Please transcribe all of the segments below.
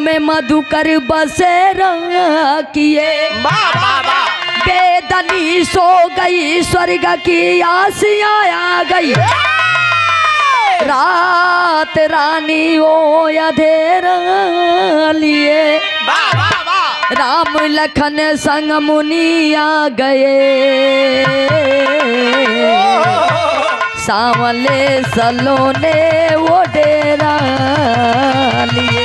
में मधुकर बसेरा किए। बेदनी सो गई स्वर्ग की आसियाँ आ गई। रात रानी वो अंधेरा लिए। राम लखन संग मुनि आ गए। सांवले सलोने वो डेरा लिए।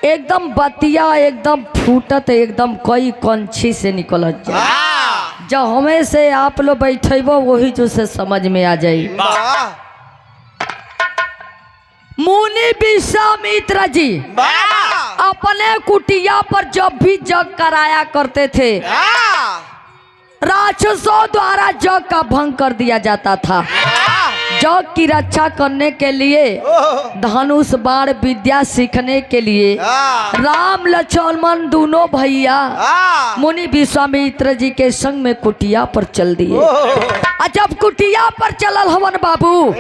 एकदम बतिया एकदम फूटत एकदम कोई कंछी से निकलत जाए। जब हमें से आप लोग बैठेबो वही जो से समझ में आ जाई। मुनि विश्वामित्र जी अपने कुटिया पर जब भी जग कराया करते थे राक्षसों द्वारा जग का भंग कर दिया जाता था। जग की रक्षा करने के लिए धनुष बाण विद्या सीखने के लिए राम लक्ष्मण दोनों भैया मुनि विश्वामित्र जी के संग में कुटिया पर चल दिए। जब कुटिया पर चलल हवन बाबू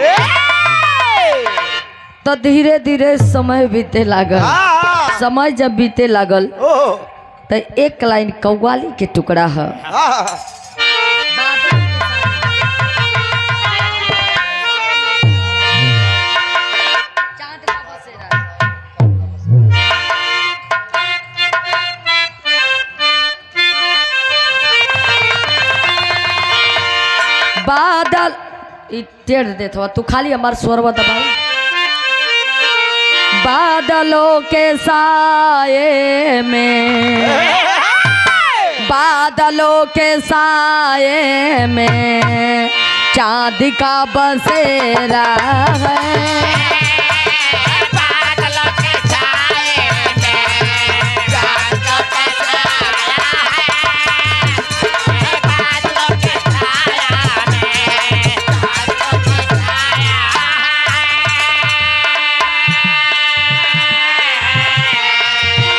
तो धीरे धीरे समय बीते लागल। समय जब बीते लागल तो एक लाइन कव्वाली के टुकड़ा है। बादल टेढ़ देता तू खाली हमार स्वर दबाओ। बादलों के साए में बादलों के साए में चांद का बसेरा है।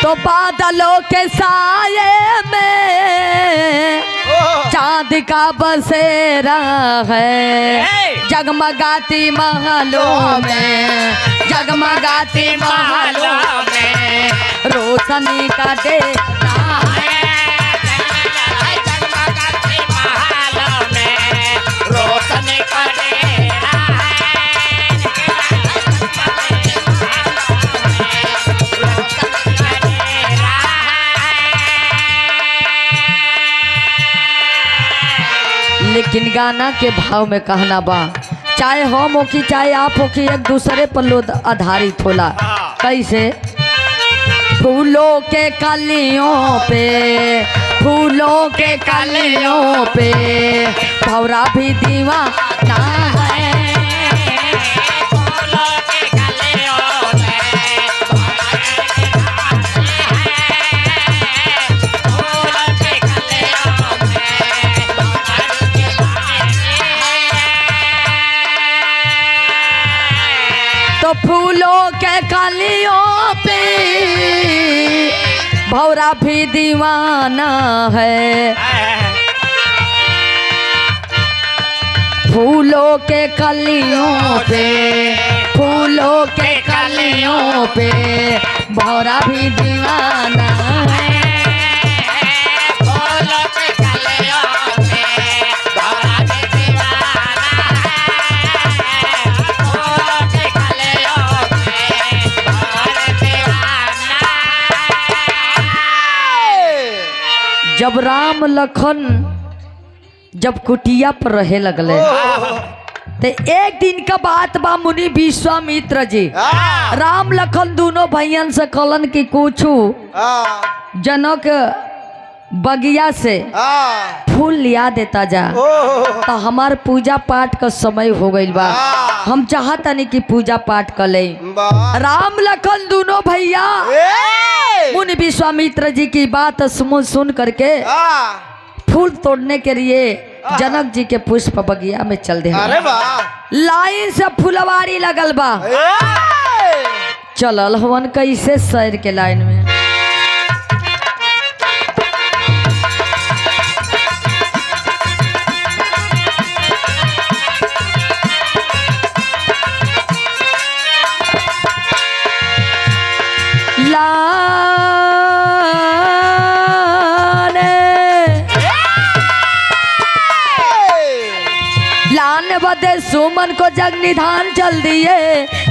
तो बादलों के साये में चांद का बसेरा है। जगमगाती महलों में जगमगाती महलों में रोशनी का डेरा है। जगमगाती महलों में रोशनी का डेरा लेकिन गाना के भाव में कहना बा चाहे हम हो कि चाहे आप हो कि एक दूसरे पर लोग आधारित होला। कैसे फूलों के कलियों पे फूलों के कलियों पे भौरा भी दीवाना है। तो फूलों के कलियों पे भौरा भी दीवाना है। फूलों के कलियों पे फूलों के कलियों पे भौरा भी दीवाना है। जब राम लखन जब कुटिया पर रहे लगले तो एक दिन का बात बा मुनि विश्वामित्र जी राम लखन दोनों भैयन से कहलन कि कुछू जनक बगिया से फूल लिया देता जा तो हमार पूजा पाठ का समय हो गई बा। हम चाहतनी कि पूजा पाठ कर ले। राम लखन दोनों भैया मुनि विश्वामित्र जी की बात सुन करके फूल तोड़ने के लिए जनक जी के पुष्प बगिया में चल दे। लाइन से फुलवारी लगल बा। चलल हवन कैसे शहर के लाइन में बदे सुमन को जग निधान चल दिए,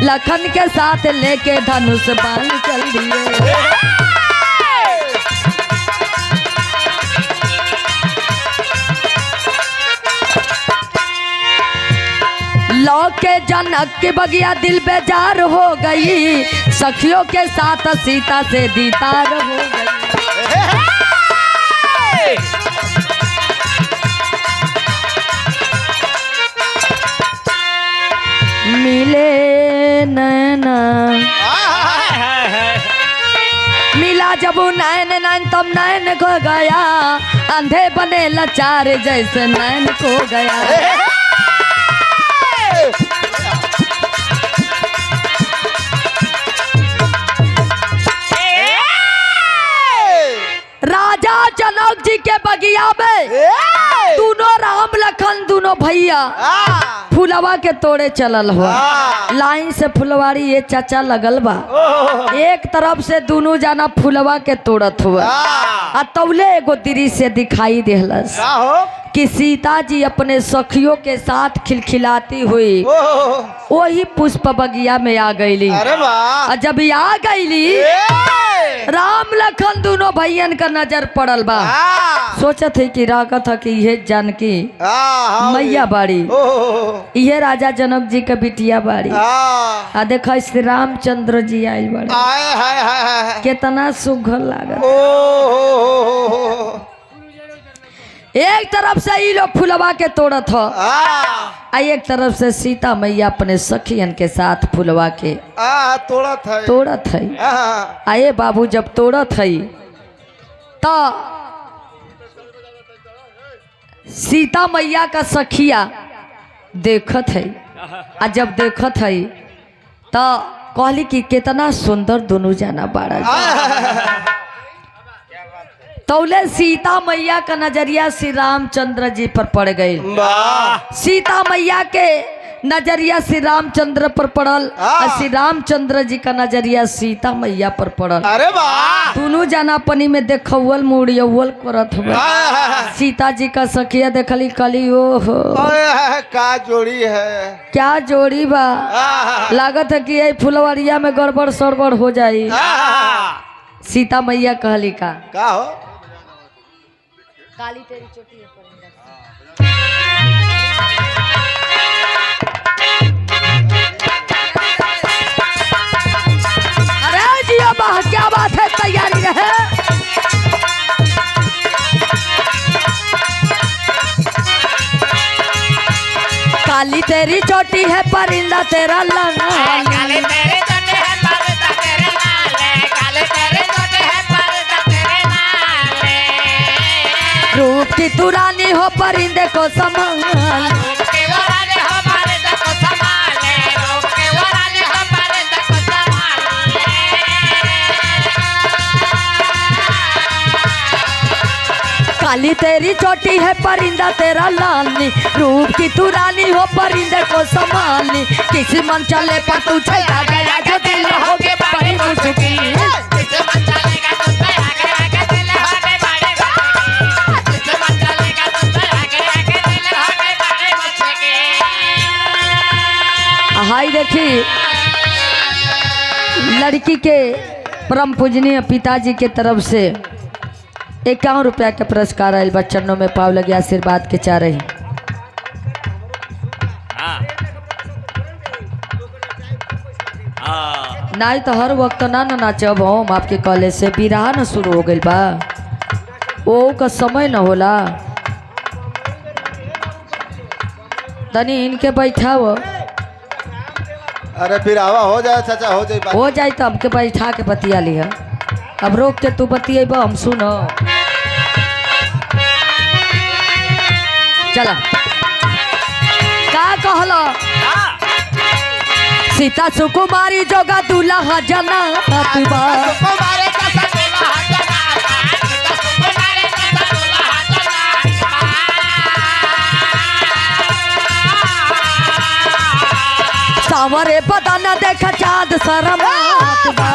लखन के साथ लेके धनुष बाण चल दिए। लौ के जनक की बगिया दिल बेजार हो गई, सखियों के साथ सीता से दीदार हो गई। मिले नैना मिला जब नैन नैन तब नैन खो गया, अंधे बने लाचार जैसे नैन खो गया। राजा जनक जी के बगिया में दोनों राम लखन दोनों भैया फुलवा के तोड़े चलल हुआ। लाइन से फुलवारी ये चाचा लगल बा, एक तरफ से दोनों जाना फुलवा के तोड़त हुआ। आ तौले एगो दृश्य दिखाई देहलस कि सीता जी अपने सखियों के साथ खिलखिलाती हुई वही पुष्प बगिया में आ गईली। जब आ गईली राम लखन दोनों भैयन का नजर पड़ल बा। सोचत है कि राकत है कि यह जानकी मैया बाड़ी, यह राजा जनक जी के बिटिया बाड़ी। आ देखा श्री रामचंद्र जी आयल बाड़ी, कितना सुघर लागत। एक तरफ से ये लोग फुलवा के तोड़त हो, एक तरफ से सीता मैया अपने सखियन के साथ फुलवा के तोड़त है। आए बाबू जब तोड़त है तो सीता मैया का सखिया देखत है। आ जब देखत है तो कहली कि कितना सुंदर दोनों जाना बाड़ा। तौले सीता मैया का नजरिया श्री रामचंद्र जी पर पड़ गई। सीता मैया के नजरिया श्री रामचंद्र पर पड़ल और श्री रामचंद्र जी का नजरिया सीता मैया पर पड़ल। अरे वाह, दोनों जना अपनी में देखल मुड़ियवल करत हुआ। सीता जी का सखिया देखली कली ओहो का जोड़ी है, क्या जोड़ी बा। लागत है कि ये फुलवरिया में गड़बड़ सड़बड़ हो जाई। सीता मैया कहली का हो काली तेरी चोटी है अरे जिया बाह क्या बात है, तैयारी रहे। काली तेरी चोटी है परिंदा तेरा लंगा, काली तेरी चोटी है परिंदा तेरे लाले, काली तेरी चोटी है परिंदा तेरे लाले। रूप की तू रानी हो परिंदे को संभाल, रूप की वो रानी हो परिंदे को संभाले, रूप की वो रानी हो परिंदे को संभाले। काली तेरी चोटी है परिंदा तेरा लालनी, रूप की तू रानी हो परिंदे को संभालनी। किसी मन चले पर तू चला गया जो दिल हो के बड़ी मुश्किल, किसी मन चलेगा तो चला गया के दिल हो के बड़ी मुश्किल, किसी मन चलेगा तो चला गया के दिल हो के बड़ी मुश्किल। हाय देखी लड़की के परम पूजनीय पिताजी के तरफ से 51 रुपया के पुरस्कार आयल। बच्चनों में पाव लगे आशीर्वाद के चाह रही। नहीं तो हर वक्त ना नाचब हम आपके कॉलेज से बिरहा न शुरू हो गई बा, वो का समय न होला। तनी इनके बैठाव। अरे बिरहावा हो जाए चाचा, हो जाए तो हमके बैठा के बतिया लिया। अब रोक के तू बतियेब हम सुनो। चला का कहला सीता सुकुमारी जोगा दूल्हा जना सावरे बदाना देखा चाँद सरमात बा।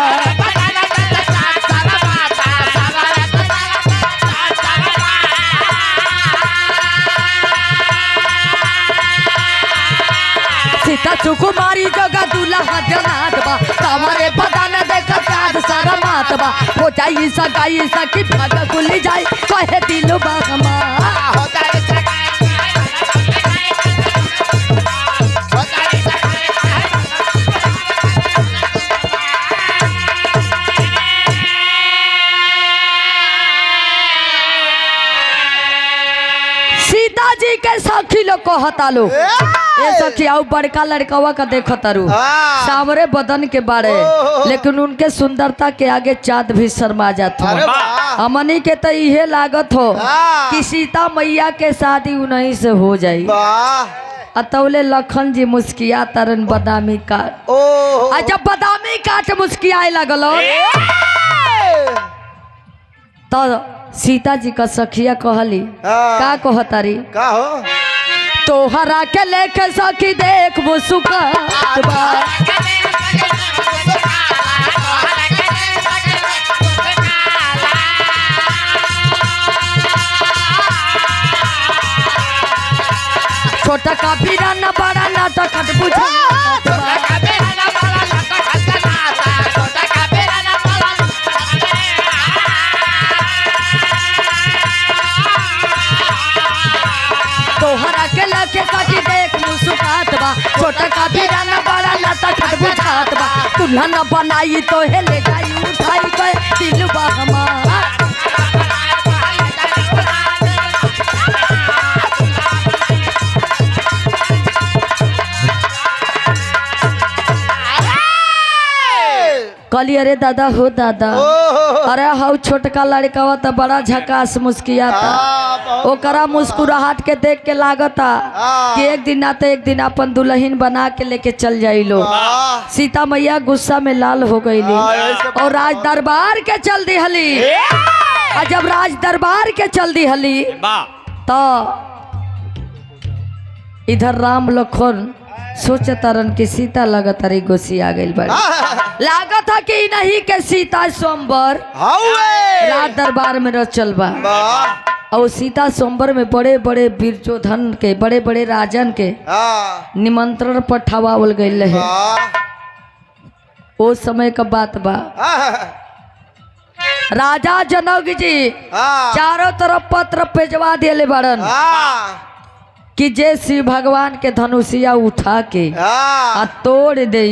सुकुमारी जोगा दूल्हा जनात बा सामरे बदन देख चाँद सारा मात बा हो जाई सगाई सखी भाग खुल जाई कहे दिल बा हमार सीता जी के सखी लोग कहता लो ए सखी आओ बड़का लड़कवा का देखो तारू सावरे बदन के बारे लेकिन उनके सुंदरता के आगे चाँद भी शर्मा जात हो हमनी के तो इहे लागत हो कि सीता मैया के शादी उन्हीं से हो जाई अतौले लखन जी मुस्किया तरन बादामी काट जब बादामी काट मुस्कियाए लगल तो सीता जी का सखिया कहली का कहतारी का हो तोहरा के लेके सखी देख मुस्कुरात बा छोटा का पीरा न बड़ा नाटक खट बुझा तोहरा के लके सखी देख मुस्कुरात बा छोटा का पीरा न बड़ा नाटक खट बुझात बा दुल्हन बनाई तो हे ले जाई उठाई के दिल बा हमार कहली अरे दादा हो दादा अरे हाउ छोटका लड़का तो बड़ा झकास मुस्कियाता ओकरा मुस्कुराहट के देख के लागता कि एक दिन आते एक दिन अपन दुल्हन बना के लेके चल जाई लो सीता मैया गुस्सा में लाल हो गईली और राज दरबार के चल दी हली और जब राज दरबार के चल दी हली तो इधर राम लखन सोचे तरन की सीता लगत रही गोसी आ गई बड़ी लागत है कि नहीं के सीता सोमबर राज दरबार में रचल बा और सीता सोमबर में बड़े बड़े बीरजोधन के बड़े बड़े राजन के निमंत्रण पठावावल गई है वो समय का बात बा राजा जनक जी चारों तरफ पत्र भेजवा दिले बड़न कि जे शिव भगवान के धनुषिया उठा के आ तोड़ दे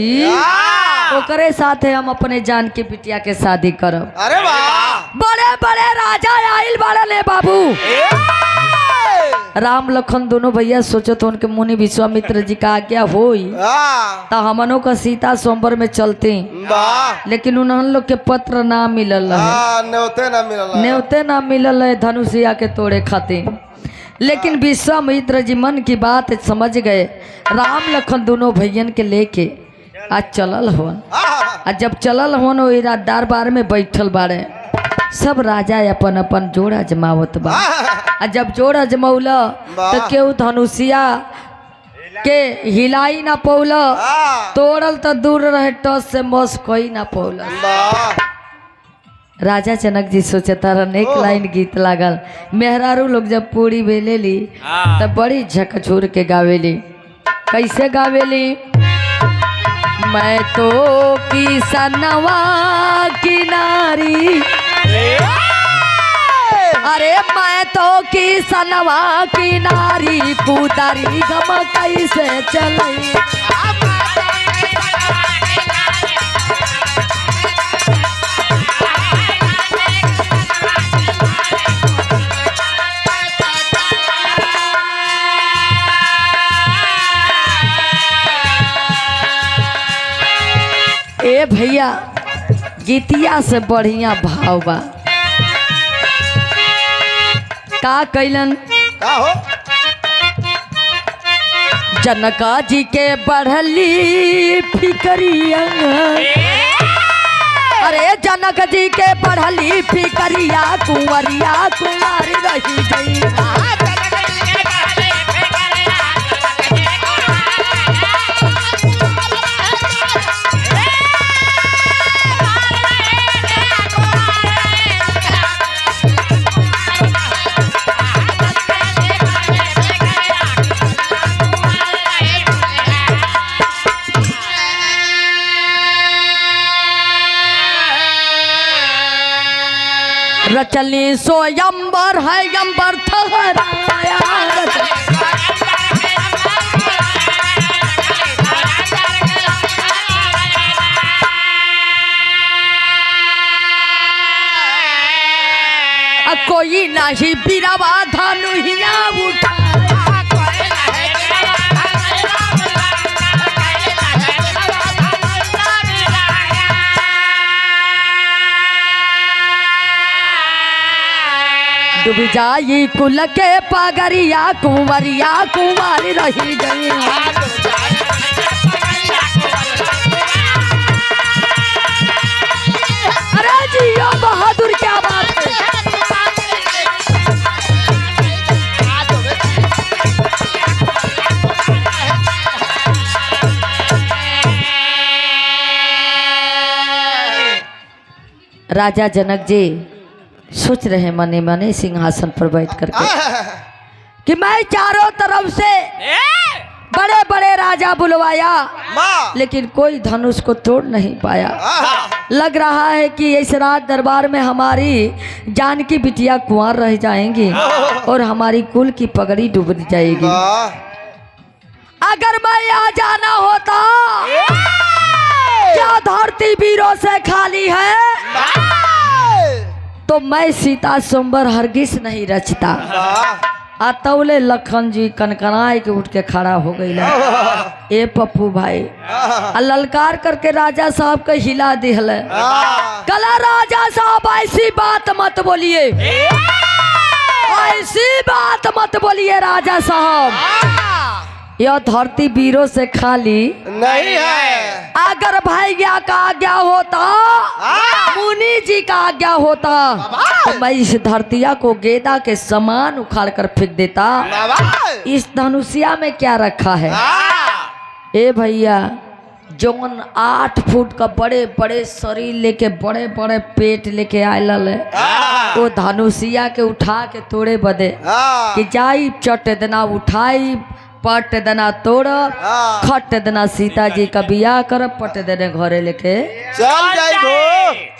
ओकरे साथे हम अपने जान की बिटिया के शादी करब। अरे वाह बड़े बड़े राजा आइल बड़े ले बाबू राम लखन दोनों भैया सोचो तो उनके मुनि विश्वामित्र जी का आज्ञा होई तो हमनों का सीता सोमवार में चलते लेकिन उन्होंने लोग के पत्र ना मिलल है न्योते ना मिलल है धनुषिया के तोड़े खातिर लेकिन विश्वामित्र जी मन की बात समझ गए राम लखन दोनों भैयन के लेके आज चलल होन आज जब चलल होन वो दरबार में बैठल बारे सब राजा अपन अपन जोड़ अजमावत बा आ जब जोड़ अजमौल तो केहू धनुषिया के हिलाई ना पौल तोड़ल तो दूर रहे टस से मस कोई ना पौल राजा जनक जी सोचे तरन एक लाइन गीत लागल मेहरारू लोग जब पूरी बेलेली तब बड़ी झकझोर के गावेली कैसे गावेली मैं तो किसनवा किनारी अरे मैं तो किसनवा किनारी कुदारी गम कैसे चली ए भैया गीतिया से बढ़िया भाव बा का कैलन का हो जनका जी के बढ़ली फिकरिया अरे जनक जी के बढ़ली फिकरिया कुंवरिया कुंवारी रही गई चली सोयंबर है अंबर ठहराया। कोई नहीं बिरवा धनुहिया उठा। डूब जाई कुल के पगरिया कुंवरिया कुंवारी रही गई। अरे जियो बहादुर क्या बात है। राजा जनक जी सोच रहे मने मने सिंहासन पर बैठ करके कि मैं चारों तरफ से बड़े बड़े राजा बुलवाया लेकिन कोई धनुष को तोड़ नहीं पाया। लग रहा है कि इस रात दरबार में हमारी जानकी बिटिया कुंवर रह जाएंगी और हमारी कुल की पगड़ी डूब जाएगी। अगर मैं आ जाना होता क्या धरती वीरों से खाली है तो मैं सीता स्वयंवर हरगिज नहीं रचता। आतौले लखन जी कनकनाए के उठ के खड़ा हो गई। ए पप्पू भाई ललकार करके राजा साहब के हिला दिहल। कला राजा साहब ऐसी बात मत बोलिए, ऐसी बात मत बोलिए राजा साहब। यह धरती वीरों से खाली नहीं है। अगर भैया का आज्ञा होता, मुनि जी का आज्ञा होता तो मैं इस धरतिया को गेंदा के समान उखाड़ कर फेंक देता। इस धनुषिया में क्या रखा है? ए भैया जौन 8 फुट का बड़े बड़े शरीर लेके बड़े बड़े पेट लेके आयल है वो धनुषिया के उठा के तोड़े बदे कि जाई चट देना उठाई पट देना तोड़ खट देना सीता जी का बियाह कर पट देने घरे लेके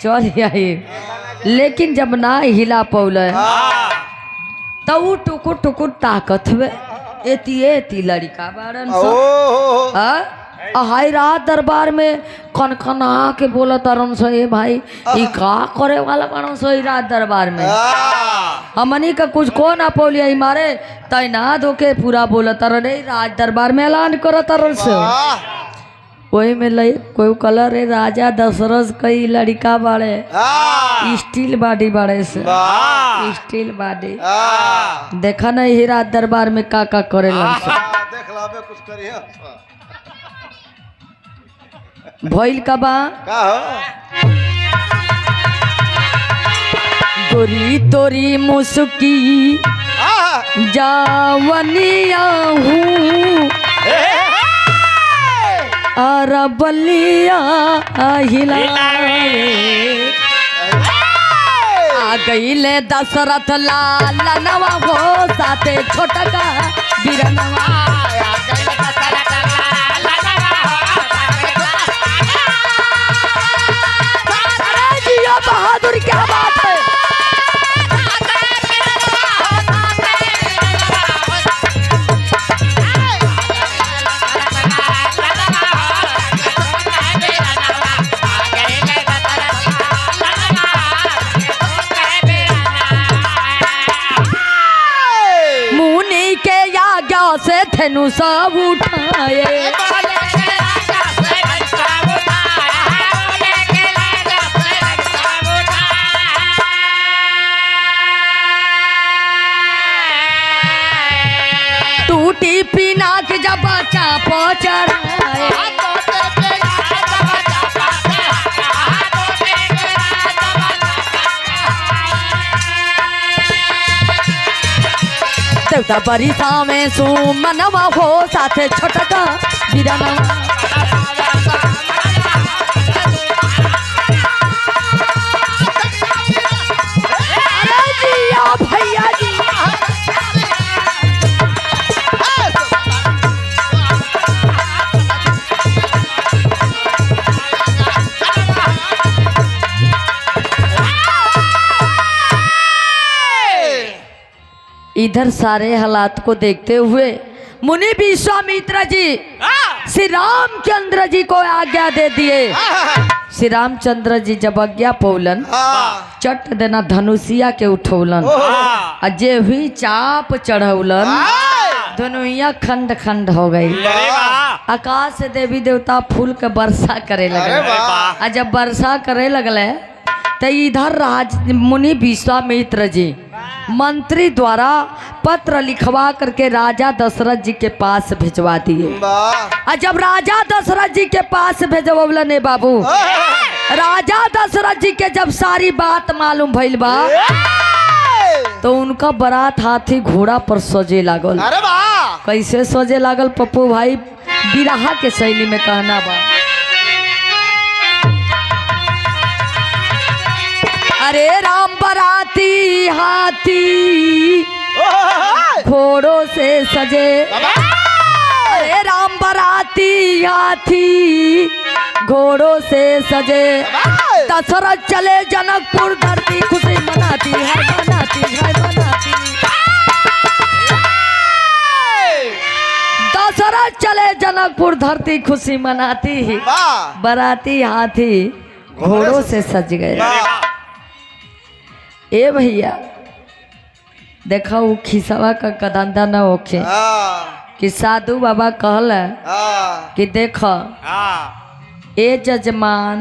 चल जाई। लेकिन जब ना हिला पौल तो वो टुकुर टुकुर ताकत हुए एती लड़का बारन हाय रात दरबार में कनकना के बोला तरन सो ए भाई ई का करे वाला बनो सो रात दरबार में हमनी का कुछ को ना पौलिया मारे तैनात होके पूरा बोला तरन राज दरबार में ऐलान करो तरन से वही में लई कोई कलर है राजा दशरथ कई लड़का बाड़े स्टील बॉडी बाड़े से स्टील बॉडी देखा नहीं ही रात दरबार में का करे देख लाबे कुछ करिए भइल का बा गोरी तोरी मुस्की जावनिया हूँ अरबलिया हिलाए आ गईले दशरथ लाल नवा हो साथे छोटका बिरनवा बहादुर क्या बात है। मुनि के आज्ञा से धनु सब उठाए टूटी पिनाक जब चाप चढ़ाए देवता बरिसा में सुमनवा हो साथे छोटका बिरनवा भैया जी इधर सारे हालात को देखते हुए मुनि विश्वामित्र जी श्री रामचंद्र जी को आज्ञा दे दिए। श्री रामचंद्र जी जब आज्ञा पौलन चट देना धनुषिया के उठौलन अजय हुई चाप चढ़ौलन धनुइया खंड खंड हो गई। आकाश से देवी देवता फूल के वर्षा करे लगले। आ जब वर्षा करे लगले तो इधर राज मुनि विश्वामित्र जी मंत्री द्वारा पत्र लिखवा करके राजा दशरथ जी के पास भिजवा दिए। और जब राजा दशरथ जी के पास भेजवलन बाबू राजा दशरथ जी के जब सारी बात मालूम भइल बा तो उनका बारात हाथी घोड़ा पर सजे लागल। कैसे सजे लागल पप्पू भाई बिरहा के शैली में कहना बा। अरे राम बराती हाथी घोड़ों से सजे। अरे राम बराती हाथी घोड़ों से सजे। दशरथ चले जनकपुर धरती खुशी मनाती है मनाती है मनाती। दशरथ चले जनकपुर धरती खुशी मनाती ही बराती हाथी घोड़ों से सज गए। ए भैया देखा वो खिसवा का कदंदा न होखे कि साधु बाबा कहल कि देख ए जजमान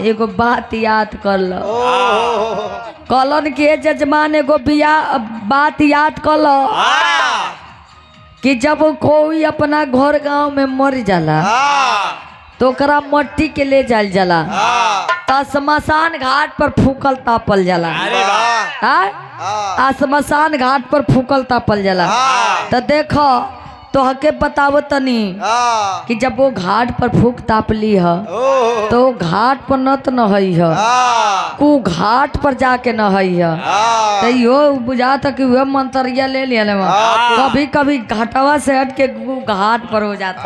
एगो बात याद कर लो। कहलन कि ए जजमान एगो बात याद कर लो कि जब कोई अपना घर गांव में मर जाला तो ओकरा मट्टी के ले जाल जाला तो शमशान घाट पर फूकल तापल जाला। शमशान घाट पर फूकल तापल जाला। तो देखो तो हके बतावो तनी कि जब वो घाट पर फूक तापली है तो घाट पर न तो नहई है कु घाट पर जाके नहई है। तो यो बुझाता कि वह मंतरिया ले लिया कभी कभी घाटवा से हट के घाट पर हो जाता।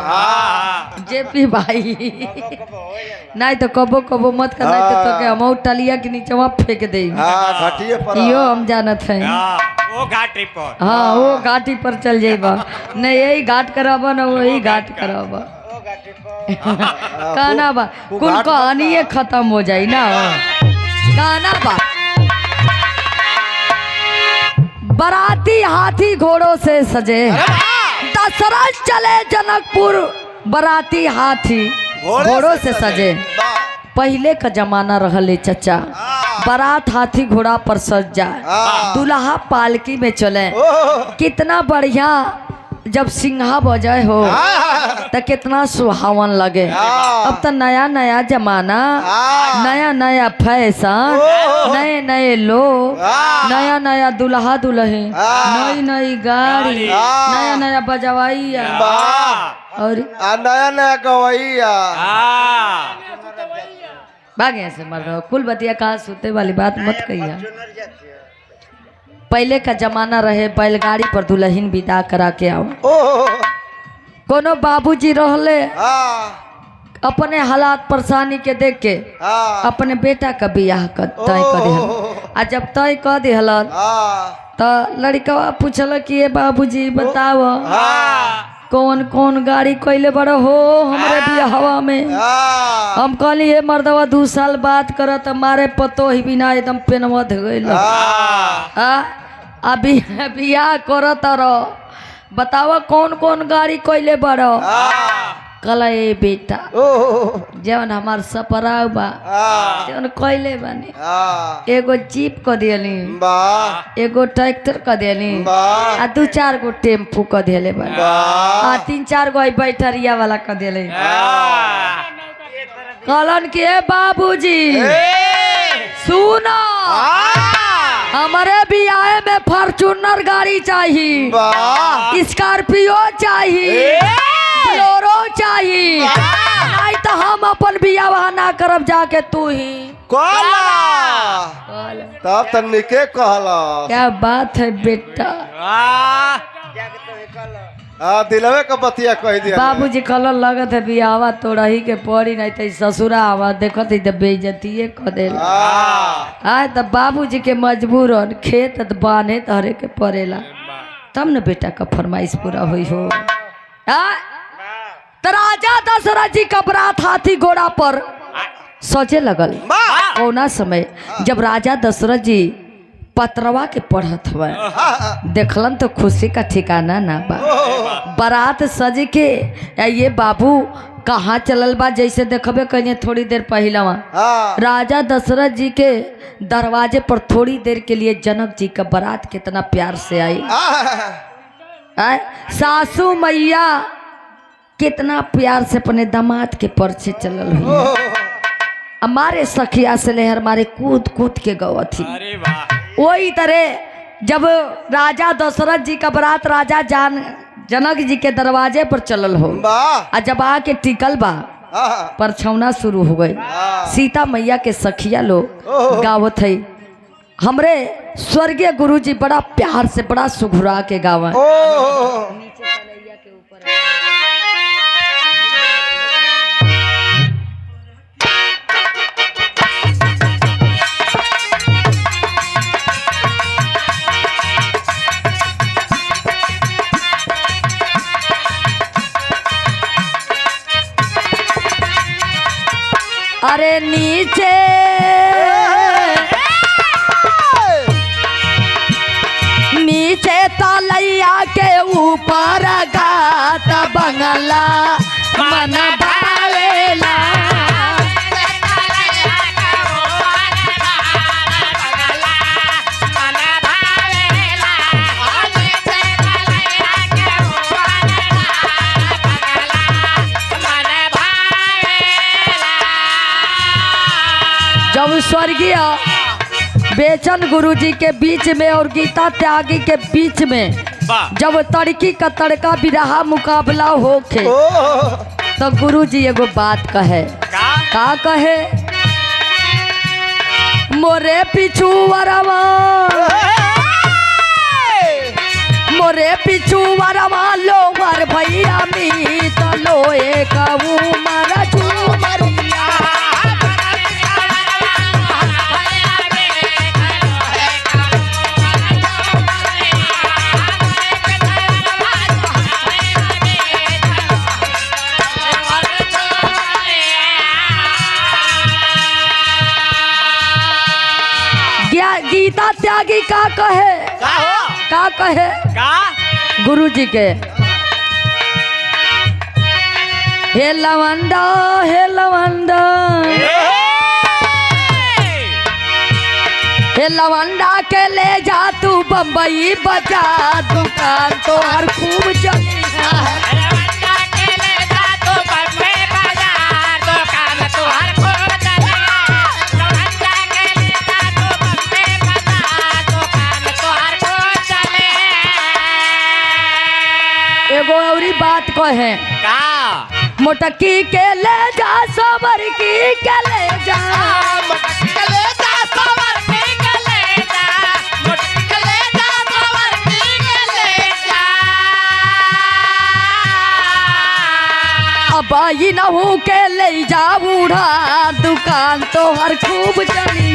जेपी भाई नहीं तो कबो कबो मत करना तो के हम टलिया के नीचे वहाँ फेंक दे। यो हम जानत है वो घाटी पर। हाँ वो घाटी पर चल जाइबा नहीं यही घाट कराबा ना वही घाट कराबा कहना बा कुल कहानी खत्म हो जाई ना कहना बा। बराती हाथी घोड़ों से सजे दशरथ चले जनकपुर बराती हाथी घोड़ों से सजे। पहले का जमाना रहले चचा बारात हाथी घोड़ा पर सज जाए दुल्हा पालकी में चले कितना बढ़िया जब सिंहा बजे हो तो कितना सुहावन लगे। अब तो नया नया जमाना नया नया फैशन नए नए लोग नया नया दुल्हा दुल्हन नई नई गाड़ी नया नया बजवाइया और नया नया गवैया भागे से मर रहा कुल बतिया कहा सुते वाली बात मत कहिया। पहले का जमाना रहे बैलगाड़ी पर दुल्हन विदा करा के आओ। कोनो बाबूजी रहले अपने हालात परेशानी के देख के अपने बेटा का बियाह तय कर दिहल। आ जब तय कर दिहल तो लड़का पूछल कि ये बाबूजी बताओ कौन कौन गाड़ी कैले बड़ा हो हमारे बियाहवा में। हम कहली ये मर्दवा 2 साल बात करत मारे पतो ही बिना एकदम पेनवा धो गइल। अभी बियाह करत रहो बतावा कौन कौन गाड़ी कैले बड़ा। कला ए बेटा जवन हमार सपराव बा जवन कैले बानी एगो जीप क दियली एगो ट्रैक्टर क दियली आ 2-4 गो टेम्पू क दियले बानी आ 3-4 गो बैटरिया वाला क दियले। कहलन के बाबूजी सुनो हमारे बियाह में फॉर्च्यूनर गाड़ी चाहिए स्कॉर्पियो चाहिए बोलेरो चाहिए नहीं तो हम अपन बियाह ना करब जाके तू ही तब तनिके कहला। क्या बात है बेटा हाँ दिलवे का बतिया कह दिया बाबूजी कलर लगत है बियावा तो रही के पड़ी नहीं तो ससुरा आवा देखत ही तो बेइज्जती कर देला आय तब बाबूजी के मजबूर हन खेत त बांधे तहरे के पड़ेला तब न बेटा का फरमाइश पूरा हुई हो तो राजा दशरथ जी का बरात हाथी घोड़ा पर सजे लगल कौना समय जब राजा दशरथ जी पत्रवा के पढ़त हुआ देखलन तो खुशी का ठिकाना ना बा बारात सज के ये बाबू कहाँ चलल बा जैसे देखबे कहीं थोड़ी देर पहलवा राजा दशरथ जी के दरवाजे पर थोड़ी देर के लिए जनक जी का बारात कितना प्यार से आई सासू मैया कितना प्यार से अपने दामाद के परछे चलल हुई हमारे सखिया से लेहर मारे कूद कूद के गवा थी वही तरह जब राजा दशरथ जी का बारात राजा जनक जी के दरवाजे पर चलल हो आ जब आके टिकल बा परछौना शुरू हो गई सीता मैया के सखिया लोग गावत है हमरे स्वर्गीय गुरु जी बड़ा प्यार से बड़ा सुघुरा के गावा अरे नीचे नीचे तलैया के ऊपर गात बंगला मन भावेला जब स्वर्गीय बेचन गुरु जी के बीच में और गीता त्यागी के बीच में जब तड़की का तड़का बिरहा मुकाबला होके तो गुरु जी एगो बात कहे का कहे मोरे पिछू वरवा मोरे पिछू वरवा लोवर भैया मी तो लोए कबू मरा झूमरिया गीता त्यागी का कहे गुरु जी के हे लवंडा हे लवंडा हे लवंडा के ले जा तू बम्बई बजा दुकान तो हर खूब चली एगो औरी बात कहे मोटकी के ले जा सबर की के ले जा अब आई नहू के ले जा बूढ़ा दुकान तो हर खूब चली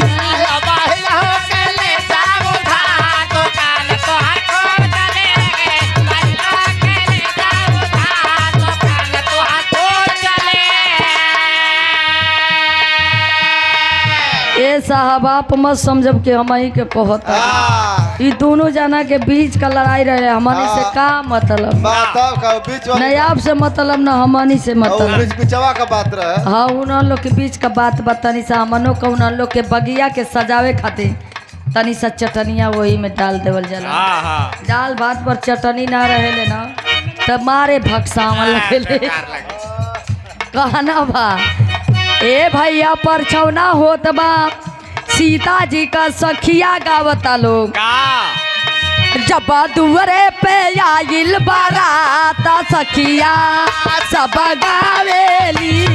साहब आप मत समझब के हम ही के कहता ये दोनों जना के बीच का लड़ाई रहे हमनी से का मतलब नहीं आपसे मतलब ना हमनी से मतलब बीचवा का बात रहे हाँ उन लोग के बीच का बात बतानी सा हमनों का उन लोग के बगिया के सजावे खातिर तनी सा चटनिया वही में डाल देवल जाला दाल भात पर चटनी ना रहे ना तब मारे भक्सावन लगे कहना बा ए भैया परछौना होत बा सीता जी का सखिया गावता लोग जब दुअरे पे आइल बारात सखिया सब गावेली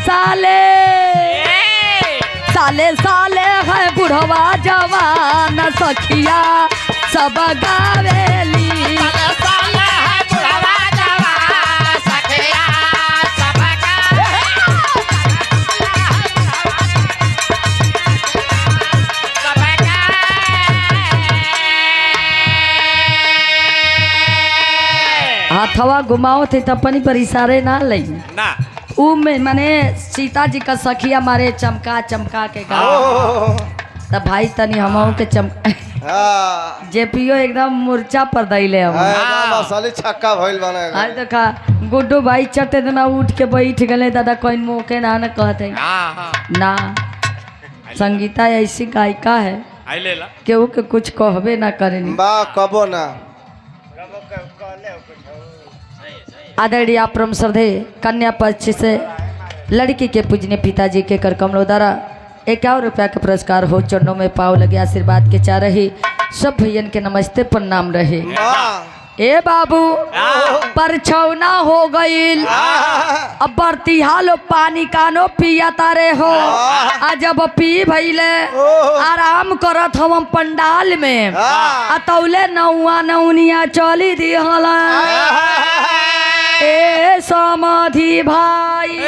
साले साले साले है बुढ़वा जवान सखिया सब गावेली हाथवा घुमाओ थे तपनी पर इशारे ना लई ना ऊ में माने सीता जी का सखिया मारे चमका चमका के गाओ तब भाई तनी हमहू के हाँ जेपीओ एकदम मूर्छा पर दैले हम हाँ, साली छक्का भइल बने आज देखा गुड्डू भाई चटे देना उठ के बैठ गए दादा कोई मौके ना न कहते हाँ हाँ ना संगीता ऐसी गायिका है आई ले ला केहू के कुछ कहबे ना करेनी बा कबो ना आदरणीय परम श्रद्धेय कन्या पक्ष से लड़की के पूजनीय पिताजी के कर कमलों द्वारा 51 रुपया का पुरस्कार हो चरणों में पाव लगे आशीर्वाद के चाह रही सब भैयन के नमस्ते प्रणाम रहे ए बाबू परछौना हो गईल अब बरती हालो पानी कानो पिया तारे हो आज अब पी भइले आराम करत हम पंडाल में अतौले नौआ नौनिया चली दी हला ए समाधि भाई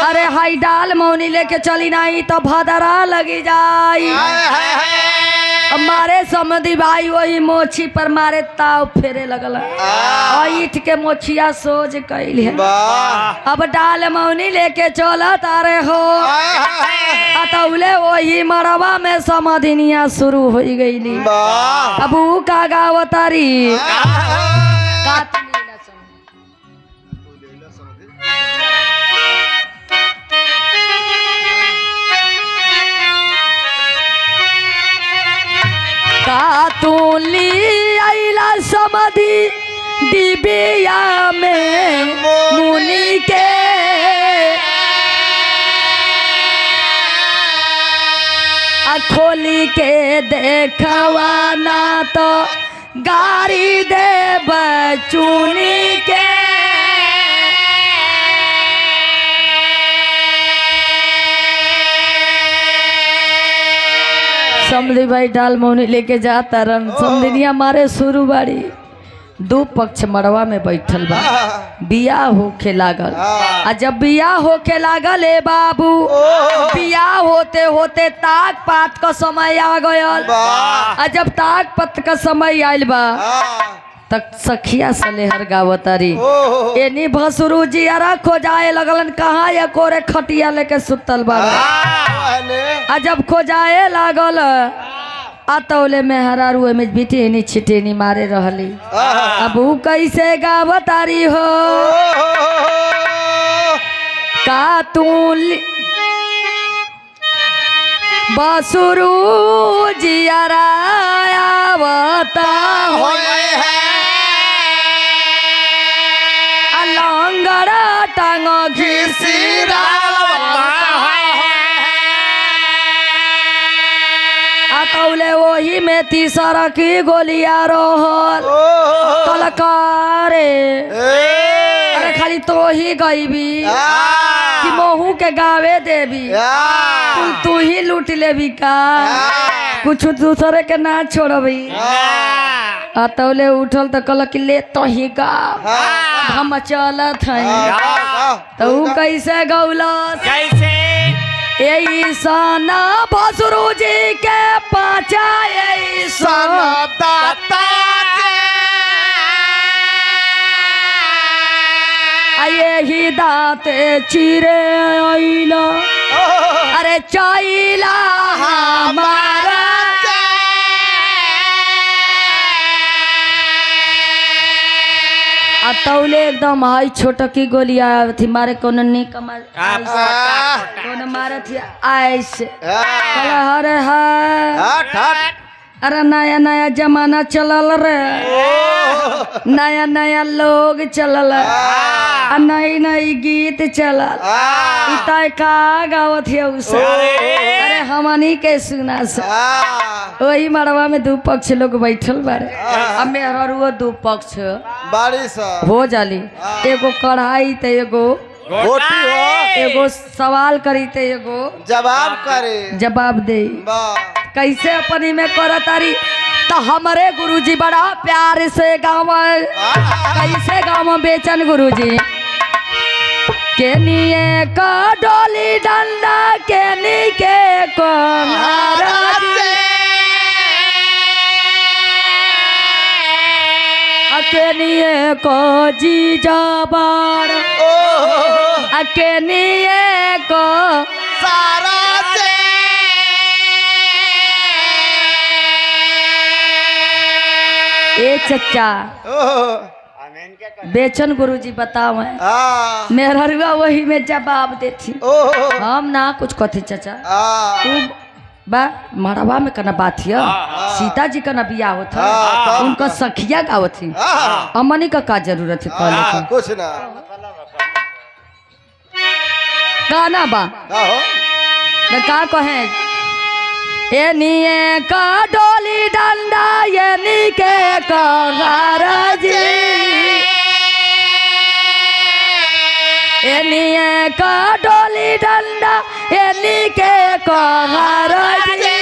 अरे हाई डाल मौनी लेके चली नहीं तो भदरा लगी जाई मारे समधी भाई वही मोछी पर मारे ताव फेरे लगल ईट के मोछिया सोज कैल है अब डाल मौनी लेके चल तारे हो अतौले वही मरवा में समधिनिया शुरू हो गई अब ऊ का गावतारी कातुली आइला समधि डिबिया में मुनि के खोली के देखवा ना तो गाड़ी दे बचुनी के समधी भाई डाल मौनी लेके जाता रन समधिनिया मारे शुरू बाड़ी दो पक्ष मड़वा में बैठल बा बियाह होके लागल आ जब बियाह होके लागल ए बाबू बियाह होते होते ताक पात का समय आ गयल आ जब ताक पत का समय आयल बा तक सखिया सलेहर गावतारी एनी भसुरू जी अरा खोजाए लगलन कहाँ या कोरे खटिया लेके सुतल बा आ जब खोजाए लागल आतौले में हरारू में बिटेनी छिटेनी मारे रहली अब ऊ कैसे गावतारी हो का तू बसुरू जियारा आवता हो अलंगड़ा टांग घिसिरा आतौले वही में तीसरा की गोलियां रोहल तलकारे अरे खाली तो ही गईबी कि मोहू के गावे देवी तू ही लूट लेबी का कुछ दूसरे के ना छोड़बी आतौले उठल तो कल कि ले तो ही गा हम चलत हैं तो कैसे गौलस कैसे ऐसाना भसुरू जी के पाचा ऐसा यही दाते चिरे आइला अरे चाइला हमारा तौले एकदम हाई छोटा की गोलियां थी मारे कोनो नहीं कमा कोनो मारे थी ऐसे हरे अरे नया नया जमाना चलल रे नया नया लोग चलल नई नई गीत चलल इतय का गावत है उसे अरे हमनी के सुना से वही मड़वा में दो पक्ष लोग बैठल बारे अब मेहरुआ दो पक्ष बारिश हो जाली एगो कढ़ाई तो एगो गोटी हो एगो सवाल करी थे एगो जवाब करे जवाब दे वाह कैसे अपनी में कर तारी तो हमारे गुरुजी बड़ा प्यार से गाँव कैसे गाँव बेचन गुरुजी के निये का डोली डंडा के नी के को अकेनिए को जी जबार अकेनिए को सारा ए चचा बेचन गुरुजी बताओ मेहरुआ वही में जवाब देती हम ना कुछ कथी चचा तू बा मरवा में कना बात है सीता जी का बियाह होता उनका सखिया गावत थी अमनी का जरूरत है कहने का कुछ ना गाना बा का कहे ए निये का डोली डंडा ये नीके का गारजी ए निये का डोली डंडा ये नीके का गारजी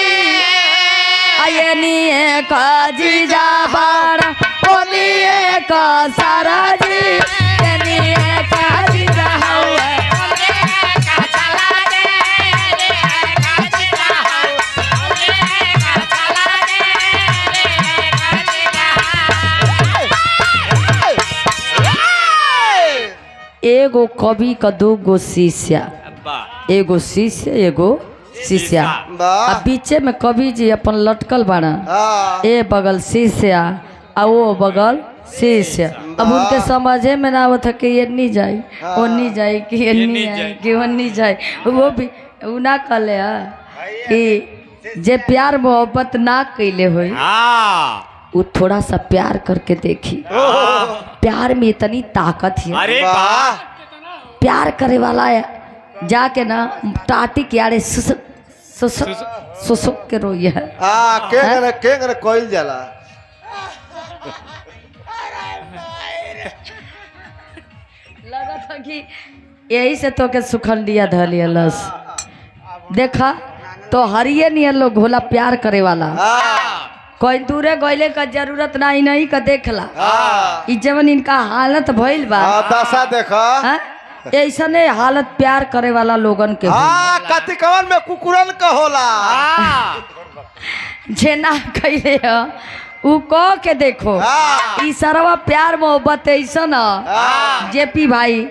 ये निये का जीजा बारा ओ निये का सारा जी ये निये का जीजा हुआ एगो कवि का दो गो शिष्या एगो शिष्य एगो शिष्या अब बीचे में कवि जी अपन लटकल बाड़ा ए बगल शिष्या आ वो बगल शिष्य अब उनके समझे में ना आवत है कि ये नहीं जाए वो नहीं जाए कि ये नहीं जाए कि वो नहीं जाए वो भी वो ना कहले कि जे प्यार मोहब्बत ना कैले हो वो थोड़ा सा प्यार करके देखी प्यार में इतनी ताकत है अरे वाह प्यार करे वाला है जाके ना टाटी के आड़े सुसुक के रोई है के कोइल जाला लगा था कि यही से तो के सुखंडिया धलिया लस देखा तो हरिये नहीं लोग घोला प्यार करे वाला कोई दूरे गईले का जरूरत नहीं नहीं का देखला ई जवन इनका हालत भइल बा दशा देखा ऐसा नहीं हालत प्यार करे वाला लोगन के कतिकवन में कुकुरन का होला जे ना कइले ह उ कह के देखो ई सरवा प्यार मोहब्बत ऐसा ना जेपी भाई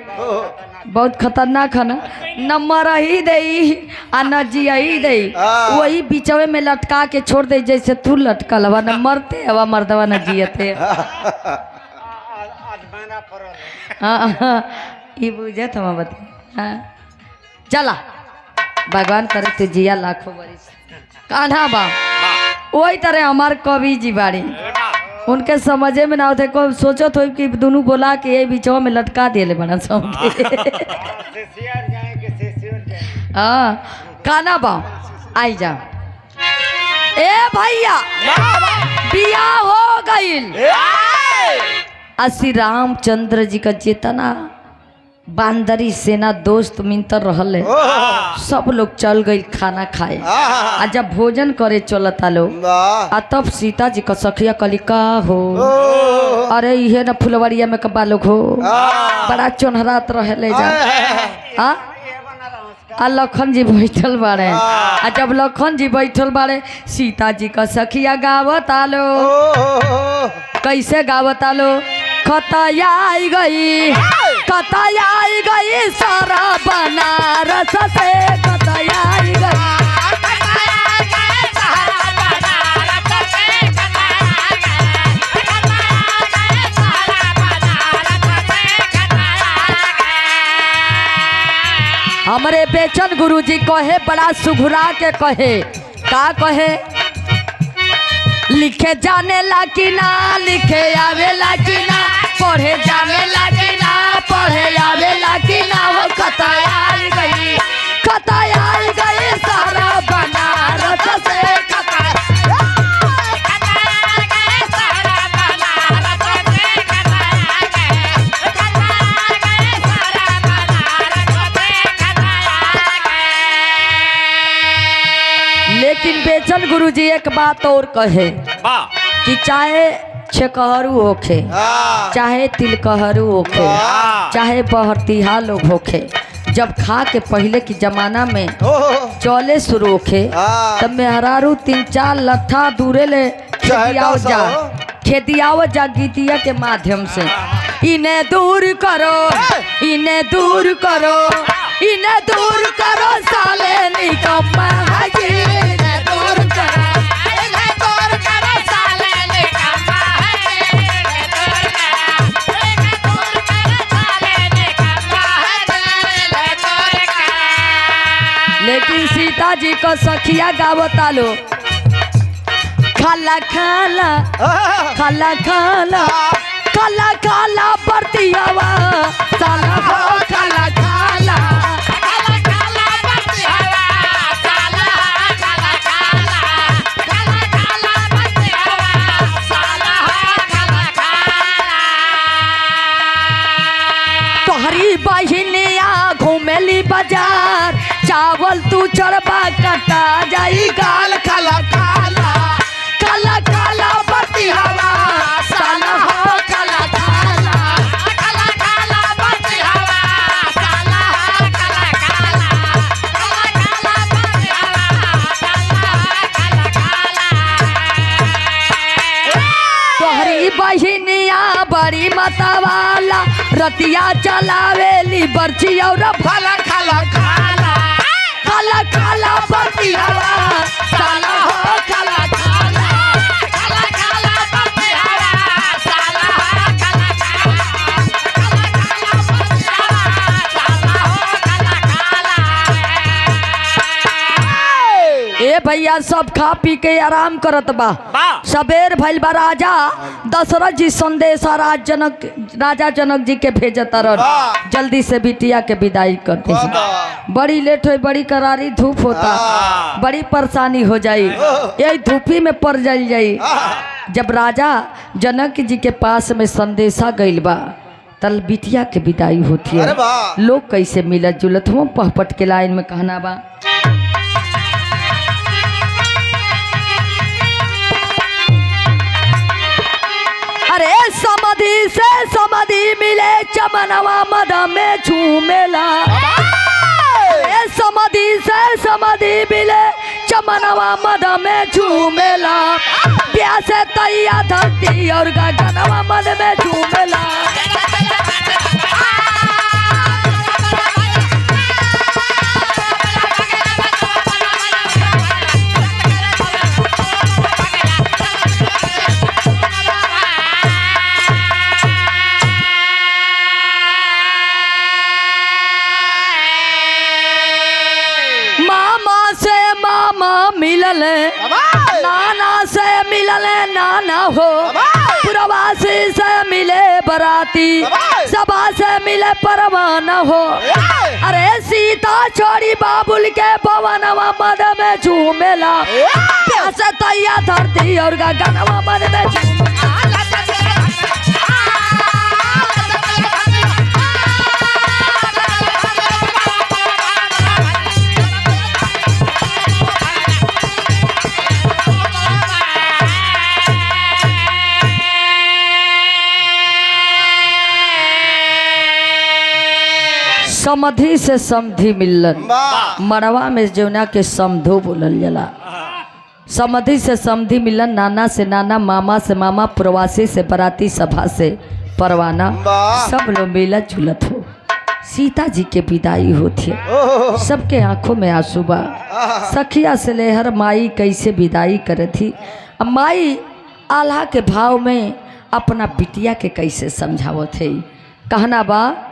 बहुत खतरनाक है ना न मर ही दे आ न जिया ही दे वही बीचवे में लटका के छोड़ दे जैसे तू लटकल हवा न मरते हवा मर्दवा न जियते ये बुझे हम बता चला भगवान करे तो जिया लाखों बरिस कान्हा बा वही तरह हमार कवि जी बाड़ी उनके समझे में ना होते को सोचो तो कि दोनों बोला कि ये बीचवा में लटका दिए बना सब हाँ काना बा आई जा ए भैया बिया हो गईल श्री रामचंद्र जी का जितना बांदरी सेना दोस्त मित्र रहले सब लोग चल गई खाना खाए आ जब भोजन करे चलता लोग आ तब सीता जी का सखिया कली का हो अरे ये न फुलवरिया में कबा लोग हो बड़ा चोनहरात रहे जा आ लखन जी बैठल बाड़े आ जब लखन जी बैठल बाड़े सीता जी का सखिया गावत आलो कैसे गावत आलो खतया आई गई सारा बनारस से खतया आई गई हमारे बेचन गुरुजी कहे बड़ा सुघुरा के कहे का कहे लिखे जाने ला कि ना लिखे आवे ला कि ना पढ़े जाने ला कि ना पढ़े आवे ला कि ना हो खतया आई गई सारा बनारस से गुरु जी एक बात और कहे वाह कि चाहे छकहरू होखे, चाहे तिलकहरू होखे, चाहे बहरतिहा लोग होखे, जब खा के पहले की जमाना में चौले शुरू होखे तब मेहरारू 3-4 लट्ठा दूरे ले खेदियाव जा गीतिया के माध्यम से इन्हें दूर करो, इन्हें दूर करो, इन्हें दूर करो साले निकम्मा है जी, इन्हें दूर करो, इन्हें दूर करो साले निकम्मा है, इन्हें दूर करो, इन्हें दूर करो साले निकम्मा है, इन्हें दूर करो। लेकिन सीता जी को सखिया गावता लो खाला खाला खाला खाला खाला खाला बरतियावा साला हो खाला खाला खाला खाला बरतियावा साला खाला खाला खाला खाला बरतियावा साला हो खाला खाला। तोहरी बहिनिया घूमेली बाजार चावल तू चढ़बा कटा जाई गाल खाला खाला काला काला बरतियावा साला हो काला काला काला काला बरतियावा साला हो काला काला काला काला बरतियावा साला हो काला काला। तोहरी बहिनिया बड़ी मतवाला रतिया चलावेली बर्ची और भला खाला खाला काला काला बरतियावा साला हो काला काला काला काला बरतियावा साला हो काला काला काला काला बरतियावा साला हो काला काला। ए भैया सब खा पी के आराम करत बा, सबेर भइल बा। राजा दशरथ जी संदेशा राजा जनक जी के भेजत रह जल्दी से बिटिया के विदाई कर दी। बड़ी लेट हो, बड़ी करारी धूप होता, बड़ी परेशानी हो जाई, यही धूपी में पड़ जाई। जब राजा जनक जी के पास में संदेशा गइल बा तल बिटिया के विदाई होती है। लोग कैसे मिलत जुलत हो पहपट के लाइन में कहना बा अरे समाधि से समाधि मिले चमनवा मद में झूमेला, अरे समाधि से समाधि मिले चमनवा मद में झूमेला, प्यास तैया धरती और गगनवा मद में झूमेला। मिलल नाना से मिलल नाना हो, प्रवासी से मिले बराती, सभा से मिले परवाना हो। अरे सीता छोड़ी बाबुल के भवनवा मद में झूमेला, प्यास तैया धरती और गगनवा मद में झूमेला। समधि से समधि मिलन, मड़वा में जौना के समधो बोलल जाला। समधि से समधि मिलन, नाना से नाना, मामा से मामा, प्रवासी से बराती, सभा से परवाना, सब लोग मिलत जुलत हो। सीता जी के विदाई होती है, सबके आंखों में आंसू बा। सखिया से लेहर माई कैसे विदाई करे थी, अब माई आल्हा के भाव में अपना बिटिया के कैसे समझावत है। कहना बा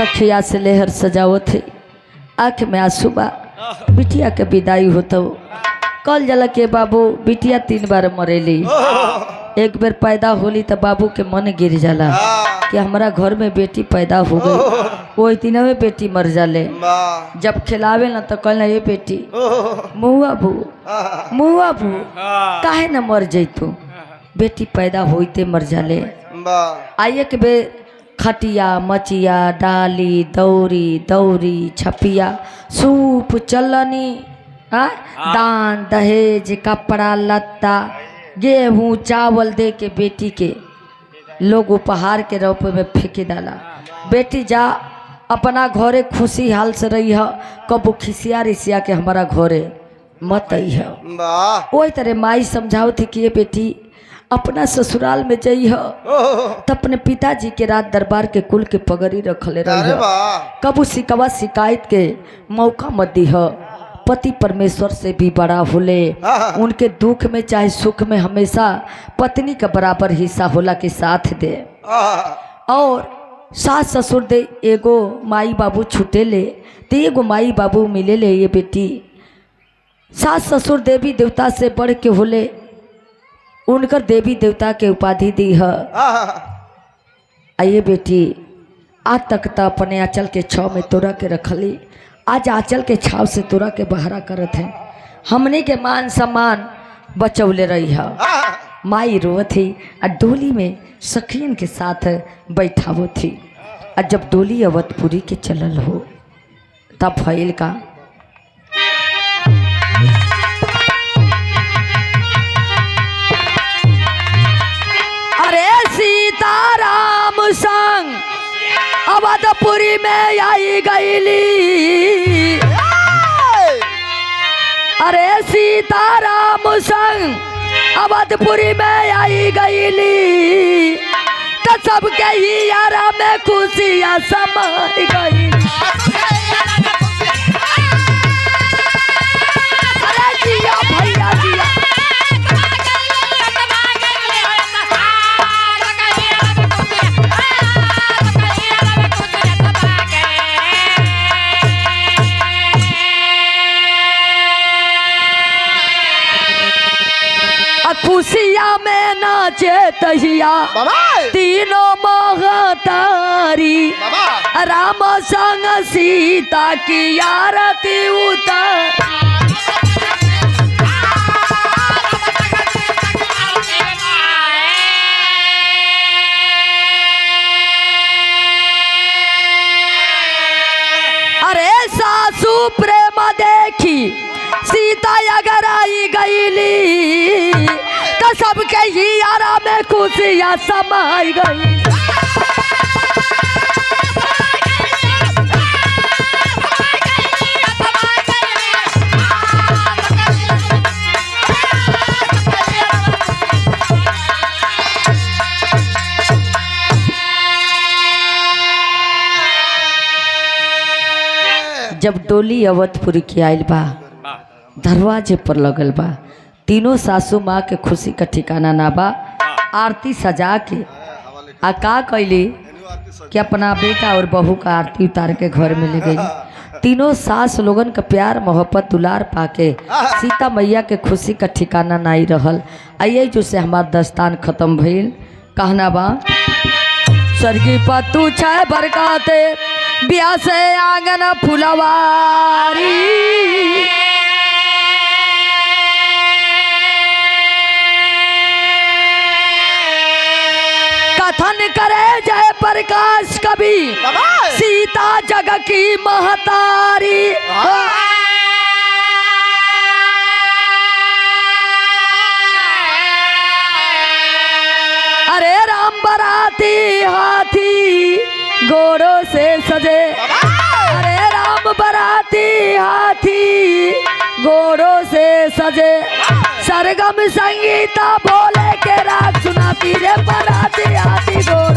अखिया से लेहर सजाओ थे आँख में आंसू बा बिटिया के विदाई होता कल जला के बाबू बिटिया 3 बार मरेली एक बेर पैदा होली तो बाबू के मन गिर जाला कि हमारा घर में बेटी पैदा हो गई वही दिन में बेटी मर जाले जब खिलावे ना तो कहना ये बेटी मुआ भू काहे ना मर जैतू बेटी पैदा होते मर जाले आइए के बे खटिया मचिया डाली दौरी दौरी छपिया सूप चलनी दान दहेज कपड़ा लत्ता गेहूँ चावल दे के बेटी के लोग उपहार के रूप में फेंके डाला बेटी जा अपना घरे खुशी हाल से रही है कबू खिसिया रिसिया के हमारा घरे मत आई है वही तरह माई समझाओ थी कि ये बेटी अपना ससुराल में जाइ है तो अपने पिताजी के रात दरबार के कुल के पगड़ी रखले रही कबू शिकवा शिकायत के मौका मत दी है पति परमेश्वर से भी बड़ा होले उनके दुख में चाहे सुख में हमेशा पत्नी का बराबर हिस्सा होला के साथ दे और सास ससुर दे एगो माई बाबू छूटे ले तो एगो माई बाबू मिले ले ये बेटी सास ससुर देवी देवता से बढ़ के होले उनकर देवी देवता के उपाधि दी है आइए बेटी आज तक तो अपने आंचल के छाव में तोरा के रखली आज आंचल के छाव से तोरा के बहरा करत है हमने के मान सम्मान बचौले रही है माई रोवत थी और डोली में सखियन के साथ बैठावो थी और जब डोली अवधपुरी के चलल हो तब भइल का अरे सीताराम संग अवधपुरी में आई गईली अरे सीताराम संग अवधपुरी में आई गईली तो सबके ही यारा में खुशियाँ समाई गई अरे जिया भैया जिया खुशिया में नाचे तहिया तीनों महतारी राम संग सीता की आरती उतार अरे सासू प्रेम देखी सीता अगर आई गईली तो सबके ही यारा में खुशियाँ समाई गई जब डोली अवधपुरी की आयल बा दरवाजे पर लगल बा तीनों सासू माँ के खुशी का ठिकाना ना बा आरती सजा के आ का कैली कि अपना बेटा और बहू का आरती उतार के घर में ले गई तीनों सास लोगन का प्यार मोहब्बत दुलार पाके सीता मैया के खुशी का ठिकाना नहीं रहल आइए जो से हमार दस्तान खत्म भइल कहना बा सरगी पतू छह बरकाते ब्याह से आंगन फुलवारी कथन करे जय प्रकाश कवि सीता जग की महतारी अरे राम बराती हाथी घोड़ों से सजे अरे राम बराती हाथी घोड़ों से सजे सरगम संगीता बोले के राग सुनाती रे बराती हाथी घोड़ों